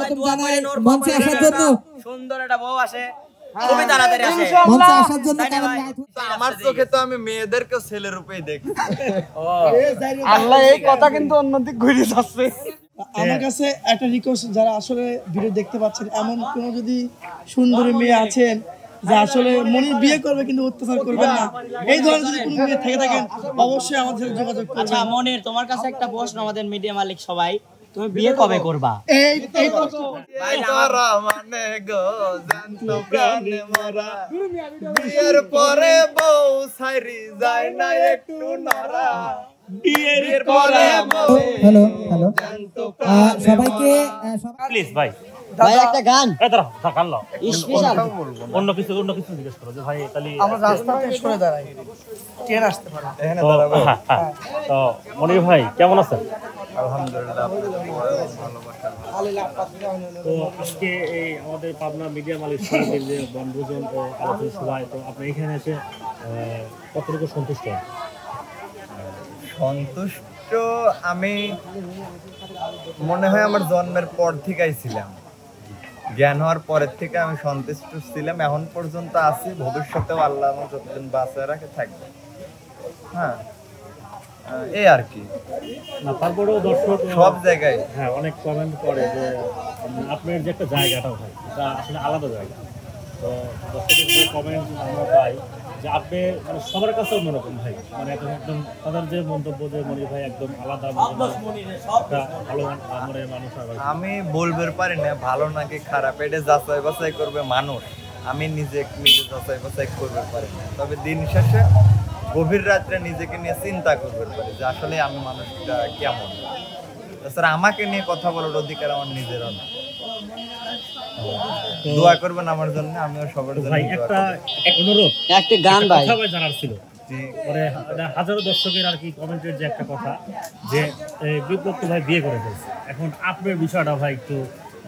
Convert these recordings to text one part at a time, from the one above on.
Welcome জানাই মঞ্চে আসার জন্য। সুন্দর একটা বউ আসে, খুবই তাড়াতাড়ি আসে মঞ্চে আসার জন্য। আমার চোখে তো আমি মেয়েদেরকে ছেলে রূপেই দেখি। আল্লাহ এই কথা কিন্তু অন্যদিক ঘুরে যাচ্ছে। আমার কাছে একটা রিকোয়েস্ট, যারা আসলে ভিডিও দেখতে পাচ্ছেন, এমন কোনো যদি সুন্দরী মেয়ে আছেন যে আসলে মনির বিয়ে করবে কিন্তু অত্যাচার করবেন না, এই ধরনের যদি কোনো মেয়ে থেকে থাকেন অবশ্যই আমাদের সাথে যোগাযোগ করবেন। আচ্ছা মনির, তোমার কাছে একটা প্রশ্ন, আমাদের মিডিয়া মালিক সবাই, তুমি বিয়ে কবে করবা? এই প্রশ্ন ভাই তোরা মানে গো জানতো প্রাণে মরা, বিয়ের পরে বউ সাইরি যায় না একটু নরা, বিয়ের পরে বউ। হ্যালো হ্যালো সবাইকে প্লিজ ভাই ভাই একটা গান গান লাও, স্পেশাল। অন্য কিছু জিজ্ঞেস করো যে ভাই তাহলে আমরা রাস্তাতে সরে দাঁড়াই, ট্রেন আসতে পারে এখানে দাঁড়াবো। তো মনির ভাই কেমন আছেন? আলহামদুলিল্লাহ, তো আজকে এই আমাদের পাবনা মিডিয়া মালিক সমিতির যে বনভোজন ও আলোচনা সভায়, তো আপনি এখানে এসে কতটুকু সন্তুষ্ট? সন্তুষ্ট আমি মনে হয় আমার জন্মের পর থেকেই ছিলাম, জ্ঞান হওয়ার পরের থেকে আমি সন্তুষ্ট ছিলাম, এখন পর্যন্ত আছি, ভবিষ্যতেও আল্লাহ আমার যতদিন বাঁচিয়ে রাখে থাকবে। হ্যাঁ এই আর কি। না তারপরেও দর্শক সব জায়গায় হ্যাঁ অনেক কমেন্ট করে যে আপনার যে একটা জায়গাটাও হয় এটা আসলে আলাদা জায়গা। তো দর্শকের যে কমেন্ট আমরা পাই যে আপনি মানে সবার কাছে অন্যরকম ভাই, মানে একদম তাদের যে মন্তব্য যে মনির ভাই একদম আলাদা, একটা ভালো মনের মানুষ। আমি বলবার পারি না ভালো নাকি খারাপ, এটা যাচাই বাছাই করবে মানুষ, আমি নিজে যাচাই বাছাই করবে পারি না। তবে দিন শেষে গভীর রাত্রে নিজেকে নিয়ে চিন্তা করবে পারি যে আসলে আমি মানুষটা কেমন। তাছাড়া আমাকে নিয়ে কথা বলার অধিকার আমার নিজেরও না। দোয়া করবেন আমার জন্য, আমিও সবার জন্য। ভাই একটা অনুরোধ, একটা গান ভাই জানার ছিল, পরে হাজারো দর্শকের আর কি কমেন্টের যে একটা কথা যে বিপ্লব ভাই বিয়ে করে ফেলছে, এখন আপনার বিষয়টা ভাই একটু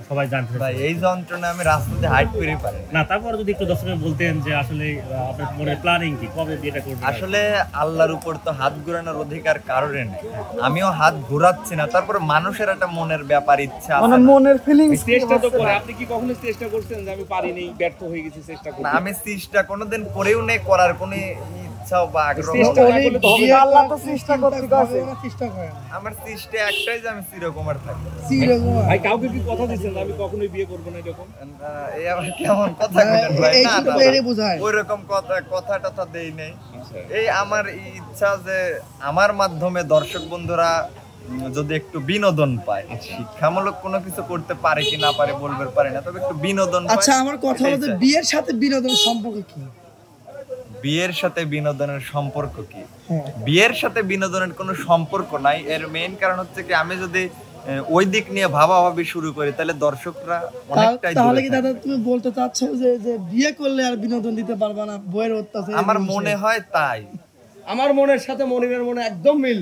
সবাই জানতে ভাই এই যন্ত্রণা আমি রাস্তাতে হাইট করে পারি না। তারপর যদি একটু দর্শকের বলতেন যে আসলে আপনার মনের প্ল্যানিং কি, কবে বিয়েটা করবেন? আসলে আল্লাহর উপর তো হাত ঘোরানোর অধিকার কারোর নেই, আমিও হাত ঘোরাচ্ছি না। তারপরে মানুষের একটা মনের ব্যাপার, ইচ্ছা আছে, মানে মনের ফিলিংস। চেষ্টা তো করে, আপনি কি কখনো চেষ্টা করছেন যে আমি পারিনি, ব্যর্থ হয়ে গেছি, চেষ্টা করতে? না আমি চেষ্টা কোনোদিন করেও নেই, করার কোনো ইচ্ছাও বা আগ্রহ। আল্লাহ তো চেষ্টা করতে কইছে, চেষ্টা করেন। আমার চেষ্টা একটাই যে আমি চিরকুমার থাকি। ভাই কাউকে কি কথা দিচ্ছেন যে আমি কখনোই বিয়ে করবো না এরকম? এই আবার কেমন কথা বলেন ভাই? না না ওইরকম কথা টথা দেই নাই। এই আমার ইচ্ছা যে আমার মাধ্যমে দর্শক বন্ধুরা যদি একটু বিনোদন পায়, শিক্ষামূলক কোনো কিছু করতে পারে কি না পারে বলবার পারে না, তবে একটু বিনোদন পায়। আচ্ছা আমার কথা হলো যে বিয়ের সাথে বিনোদনের সম্পর্ক কি? বিয়ের সাথে বিনোদনের সম্পর্ক কি? বিয়ের সাথে বিনোদনের কোনো সম্পর্ক নাই। এর মেইন কারণ হচ্ছে কি, আমি যদি ওই দিক নিয়ে ভাবাভাবি শুরু করি তাহলে দর্শকরা অনেকটাই দূরে। তাহলে কি দাদা তুমি বলতে চাচ্ছ যে বিয়ে করলে আর বিনোদন দিতে পারবা না, বইয়ের অত্যাচার? আমার মনে হয় তাই। আমার মনের সাথে মনিরের মনে একদম মিল।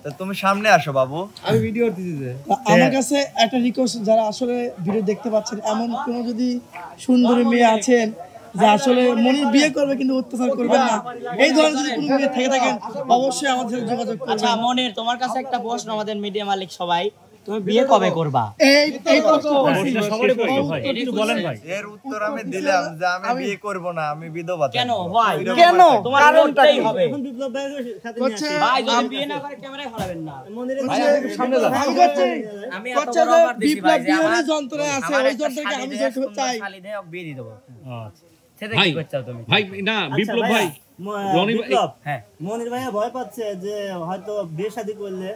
তা তুমি সামনে আসো বাবু, আমি ভিডিও দিতেছি। আমার কাছে একটা রিকোয়েস্ট, যারা আসলে ভিডিও দেখতে পাচ্ছেন, এমন কোনো যদি সুন্দরী মেয়ে আছেন যে আসলে মনির বিয়ে করবে কিন্তু অত্যাচার করবেন না, এই ধরনের যদি কোনো মেয়ে থেকে থাকেন অবশ্যই আমাদের সাথে যোগাযোগ করবেন। আচ্ছা মনির, তোমার কাছে একটা প্রশ্ন, আমাদের মিডিয়া মালিক সবাই, তুমি বিয়ে কবে করবা? এই প্রশ্ন একটু বলেন ভাই। এর উত্তর আমি দিলাম যে আমি বিয়ে করব না, আমি বিধবা। কেন ভাই? কেন? তোমার কারণটাই হবে। এখন বিপ্লব ভাইয়ের সাথে নিয়ে আসি। ভাই যদি বিয়ে না করে ক্যামেরায় ধরাবেন না। মনিরের সামনে যান। আমি এত বড় অফার দিছি ভাই যে আমার যন্ত্রণা আছে, ওই যন্ত্রকে আমি যত চাই খালি দেয় বিয়ে দিয়ে দেব। আচ্ছা সেটা কি করতে চাও তুমি? ভাই না বিপ্লব ভাই, রনি ভাই, হ্যাঁ মনির ভাইয়া ভয় পাচ্ছে যে হয়তো বিয়ে শাদী করলে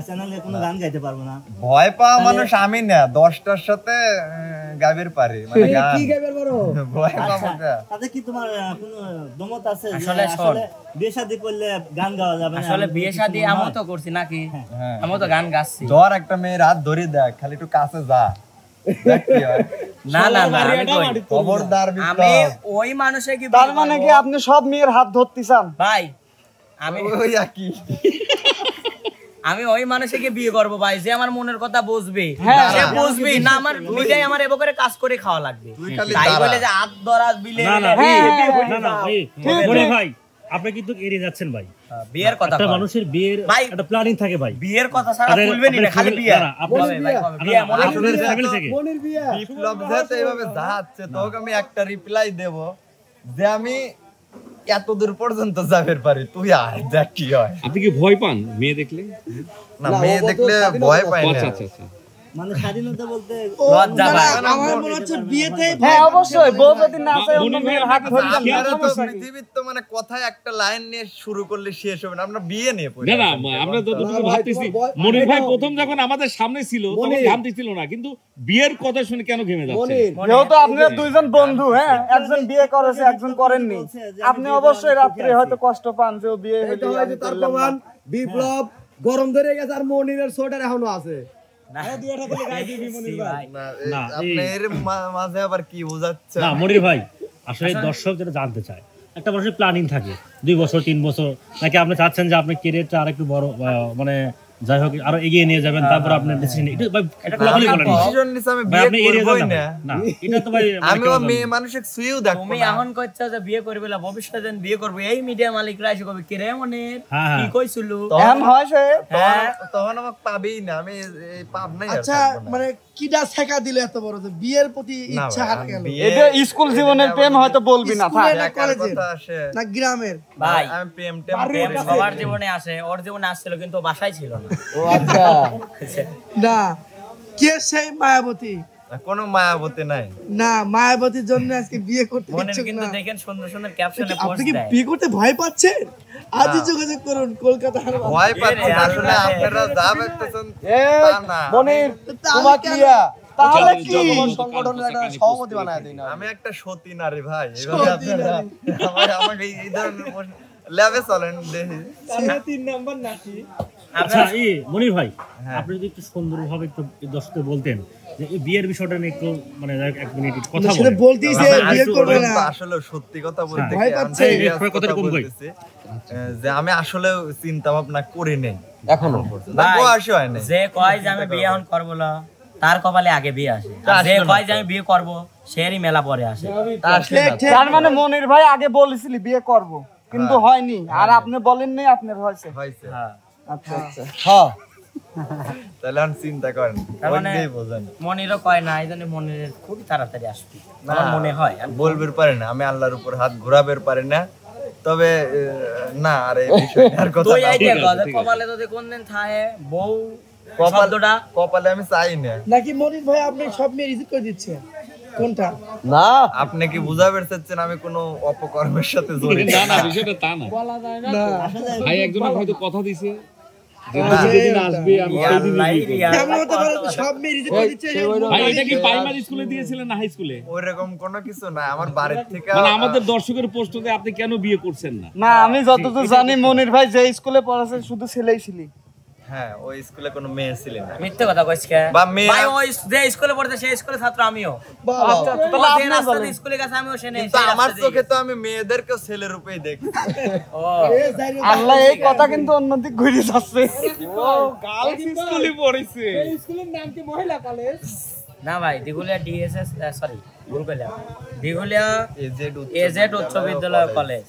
চ্যানেলে কোনো গান গাইতে পারবো না। ভয় পাওয়া মানুষ আমি না, 10টার সাথে গাইবের পারে, মানে গান কি গাইবার পারো? ভয় পাবো না। তাতে কি তোমার কোনো দমত আছে যে আসলে আসলে বিয়ে শাদী করলে গান গাওয়া যাবে না? আসলে বিয়ে শাদী আমও তো করছি নাকি, আমও তো গান গাচ্ছি। ধর একটা মেয়ের হাত ধরে দেখ, খালি একটু কাছে যা, দেখ কি হয়। না না না, আমি কই খবরদার আমি বিপ্লব। ওই মানুষে কি তার মানে কি আপনি সব মেয়ের হাত ধরতে চান? ভাই আমি ওই একই। আমি ওই মানুষকে বিয়ে করব ভাই যে আমার মনের কথা বুঝবে, হ্যাঁ। সে বুঝবে না, আমার মিডিয়ায় আমার এব করে কাজ করে খাওয়া লাগবে। তুই খালি তাই দাঁড়া। বলে যে হাত ধরা বিলে না না হ্যাঁ, না না ভাই, মনির ভাই আপনি কিন্তু এড়িয়ে যাচ্ছেন ভাই। বিয়ের কথা একটা কয়। মানুষের বিয়ের ভাই, একটা প্ল্যানিং থাকে ভাই। বিয়ের কথা ছাড়া তাদের- বলবেনই না, খালি আপনার বিয়ে। না, আপনার- কবে ভাই, কবে? বিয়ে মনে হয় আপনাদের ফ্যামিলি থেকে বিপ্লব যেহেতু এইভাবে যাচ্ছে তোকে আমি একটা রিপ্লাই দেব যে আমি এত দূর পর্যন্ত যাবে পারি, তুই আয় দেখ কি হয়। আপনি কি ভয় পান মেয়ে দেখলে? না মেয়ে দেখলে ভয় পাই না। আচ্ছা আচ্ছা আচ্ছা। মানে স্বাধীনতা বলতে লজ্জা ভাই। আমার মনে হচ্ছে বিয়েতেই হ্যাঁ অবশ্যই বউ যদি না চায় অন্য মেয়ের হাত ধরে আপনারা তো পৃথিবীর তো মানে কথায় একটা লাইন নিয়ে শুরু করলে শেষ হবে না, আমরা বিয়ে নিয়ে পড়ি। না না আমরা যতটুকু ভাবতেছি, মনির ভাই প্রথম যখন আমাদের সামনে ছিল তখন ঘামতেছিল না, কিন্তু বিয়ের কথা শুনে কেন ঘেমে যাচ্ছে? যেহেতু আপনারা দুইজন বন্ধু, হ্যাঁ একজন বিয়ে করেছে একজন করেননি, আপনি অবশ্যই রাত্রে হয়তো কষ্ট পান যে ও বিয়ে হইলো আমি করলাম না। বিপ্লব গরম ধরে গেছে আর মনিরের সোয়েটার এখনো আছে। না, না, না, আপনি এর মাঝে আবার কি বোঝাচ্ছে? না মনির ভাই, আসলে দর্শক যেটা জানতে চায়, একটা মানুষের প্ল্যানিং থাকে 2 বছর 3 বছর, নাকি আপনি চাচ্ছেন যে আপনি ক্যারিয়ারটা আরেকটু বড় মানে যাই হোক আরো এগিয়ে নিয়ে যাবেন, তারপর আপনার ডিসিশন এটা ভাই এটা খোলাখুলি বলেন। ডিসিশন নিছে আমি ভাই, আপনি বিয়ে এড়িয়ে করবই যান না। না। না, এটা তো ভাই মানে আমি কেমন ও জানেন? মেয়ে মানুষের সুইও দেখবো তুমি না। এখন কইছো যে বিয়ে করবে না, ভবিষ্যতে যেন বিয়ে করবে, এই মিডিয়া মালিকরা এসে কবে কে রে মনির হ্যাঁ, হ্যাঁ। কি কইছিল? এখন হয় সে তখন আমাকে পাবেই না, আমি এই পাব নাই। আর আচ্ছা থাকবো না। মানে কিডা শেখা দিল এত বড় যে বিয়ের প্রতি না ইচ্ছা ভাই, হারা আমি গেল? বিয়ে- এটা স্কুল জীবনের প্রেম হয়তো বলবি না, থাক। স্কুলে না একার কলেজে কথা আসে। না গ্রামের? ভাই, আমি প্রেম টেম প্রেম করি না। সবার জীবনে আসে, ওর জীবনে আসছিল কিন্তু ও বাসায় ছিল না। না, কে সেই মায়াবতী? কোনো মায়াবতী নাই। না, মায়াবতীর জন্য আজকে বিয়ে করতে মনির ইচ্ছুক কিন্তু না। দেখেন সুন্দর সুন্দর ক্যাপশনে আপনি পোস্ট কি দেয়। বিয়ে করতে ভয় পাচ্ছেন? আজই যোগাযোগ করুন কলকাতা হারবার। ভয় পাচ্ছি না, আসলে আল্লাহ। আপনারা যা ভাবতেছেন এই তা না। মনির তাহলে তোমার কেন? ক্লিয়া তাহলে কি সভাপতি বানায় আমি একটা সতী নারী ভাই, এভাবে আপনারা আমাকে এই ধরনের লেভে চলেন দেখি। আচ্ছা মনির ভাই, হ্যাঁ। আপনি যদি একটু সুন্দরভাবে একটু দর্শকদের বলতেন যে এই বিয়ের বিষয়টা নিয়ে একটু মানে এক মিনিট একটু কথা সেটা বলেন। বলতেইছে আমরা বিয়ে আরেকটু করবে বলেন না। তো আসলে সত্যি কথা বলতে ভয় কি, আমি পাচ্ছে। serious এই কথাটা কথা কম কই। বলতেছি, যে আমি আসলে চিন্তা ভাবনা করি নাই এখনো ভাই, বয়স হয় নাই। যে কয় যে আমি বিয়ে এখন করবো না, তার কপালে আগে বিয়ে আসে। আর যে কয় যে আমি বিয়ে করব, সেরই মেলা পরে আসে। তার মানে মনির ভাই আগে বলেছিলি বিয়ে করব কিন্তু হয়নি, আর আপনি বলেননি আপনার হয়েছে। হয়েছে। হ্যাঁ। আচ্ছা আচ্ছা তাহলে আমি চিন্তা করেন, তার মানে ওইটাই বোঝেন। মনিরও কয় না, এই জন্য মনিরের খুব তাড়াতাড়ি আসবে আমার মনে হয়। বলবের পারে না, আমি আল্লাহর উপর হাত ঘোরাবের পারি না, তবে না আর এই বিষয়টা আর কথা তুই না। আইডিয়া কর, কপালে যদি কোনদিন থাকে বউ কপাল- শব্দটা, কপালে আমি চাই না। নাকি মনির ভাই আপনি সব মেয়ে রিজেক্ট করে দিচ্ছে? কোনটা? না আপনি কি বুঝাবের চাচ্ছেন আমি কোনো অপকর্মের সাথে জড়িত? না না বিষয়টা তা না, না ভাই একজন হয়তো কথা দিছে যে না, যেদিন আসবে আমি সেই দিনই আল্লাহ বিয়ে করব। রিয়া। কেমন হতে পারে সব মেয়ে রিজেক্ট করে দিচ্ছে? ভাই এটা কি প্রাইমারি স্কুলে দিয়েছিলেন না হাই স্কুলে? ওইরকম কোনো কিছু না, আমার বাড়ির থেকে মানে আমাদের দর্শকের প্রশ্নতে আপনি কেন বিয়ে করছেন না? না আমি যতদূর জানি মনির ভাই যে স্কুলে পড়াছে শুধু ছেলেই ছিলি। হ্যাঁ ওই স্কুলে কোনো মেয়ে ছিলেন না। মিথ্যে কথা কইছ কে? বা মেয়ে- ভাই ওই যে স্কুলে পড়তে সেই স্কুলের ছাত্র আমিও। আচ্ছা তাহলে তোমার যে আপনি রাস্তাতে বলেন। স্কুলে গেছে আমিও সেনে কিন্তু আমার চোখে তো আমি মেয়েদেরকেও ছেলের রূপেই দেখি। ও আল্লাহ এই কথা কিন্তু অন্যদিক ঘুরে যাচ্ছে। স্কুলে পড়েছে। না ভাই, দিঘুলিয়া ডিএসএস সরি ভুল কইলাম, দিঘুলিয়া এজেড এজেড উচ্চ বিদ্যালয় কলেজ,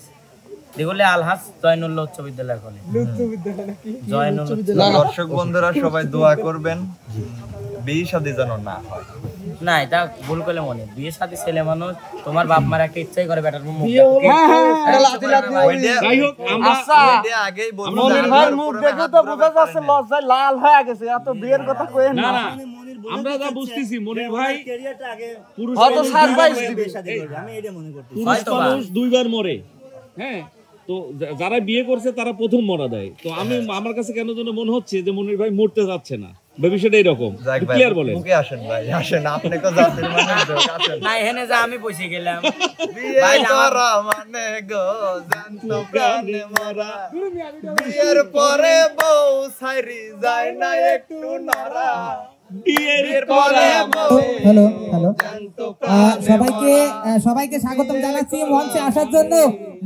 দিঘুলিয়া আলহাজ জয়নুল্লাহ উচ্চ বিদ্যালয় কলেজ। জয়নুল্লাহ দর্শক বন্ধুরা সবাই দোয়া করবেন বিয়ে শাদী যেন না হয়। না, এটা ভুল করলে মনে, বিয়ে সাথে ছেলে মানুষ, তোমার বাপ মার একটা ইচ্ছাই করে বেটার মুখ হ্যাঁ হ্যাঁ এটা লাঠি লাঠি ওইটা- যাই হোক আমরা আচ্ছা ওইটা আগেই বলবো যে মনির আমার ভাই উপরে মুখ আমি দেখে হাত তো ধরে বোঝা যাচ্ছে পারি না। লজ্জায় লাল হয়ে গেছে, এত বিয়ের কথা কইেন না না। না আমরা যা বুঝতেছি মনির ভাই ক্যারিয়ারটা আগে পুরুষ হয়তো মানুষ সারপ্রাইজ দুইবার দিবে। বিয়ে শাদী করবে, আমি এটা মনে করতেছি। পুরুষ হয়তো বা। মানুষ দুইবার মরে, হ্যাঁ তো যারা বিয়ে করছে তারা প্রথম মরা দেয়। তো আমি আমার কাছে কেন যেন মনে হচ্ছে যে মনির ভাই মরতে যাচ্ছে না, বিষয়টা এরকম। যাক ভাই, ক্লিয়ার বলেন। মুখে আসেন ভাই, আসেন, আপনি তো জাতির মানুষ, আসেন। না এখানে যা আমি পয়সা গেলাম বিয়ে ভাই, আমার- করা মানে গো জানতো প্রাণে মরা, বিয়ের পরে বউ সাইরি যায় না একটু নড়া, বিয়ের পরে বউ হ্যালো হ্যালো সবাইকে স্বাগতম জানাচ্ছি মঞ্চে আসার জন্য।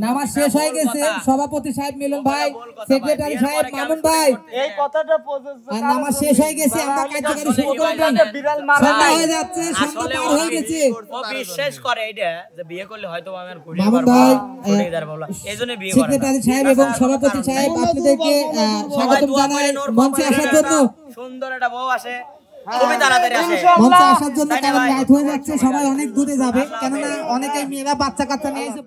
নামাজ শেষ হয়ে গেছে, সভাপতি সাহেব মিলন ভাই, সেক্রেটারি সাহেব মামুন ভাই, এই কথাটা প্রযোজ্য। আর নামাজ শেষ হয়ে গেছে, আমরা কার্যক্রম শুরু করে দিই। বিড়াল সন্ধ্যা হয়ে যাচ্ছে, সন্ধ্যা পার হয়ে গেছে। ও বিশ্বাস করে এটা যে বিয়ে করলে হয়তো আমি আর ঘুরে মামুন পারবো ভাই, না, বলা এইজন্য বিয়ে করে না। সেক্রেটারি সাহেব এবং সভাপতি সাহেব আপনাদেরকে স্বাগত জানাই মঞ্চে আসার জন্য। সুন্দর একটা বউ আসে, খুবই তাড়াতাড়ি আসে মঞ্চে আসার জন্য, কারণ রাত হয়ে যাচ্ছে, সবাই অনেক দূরে যাবে, কেননা অনেকেই মেয়েরা বাচ্চা কাচ্চা নিয়ে এসে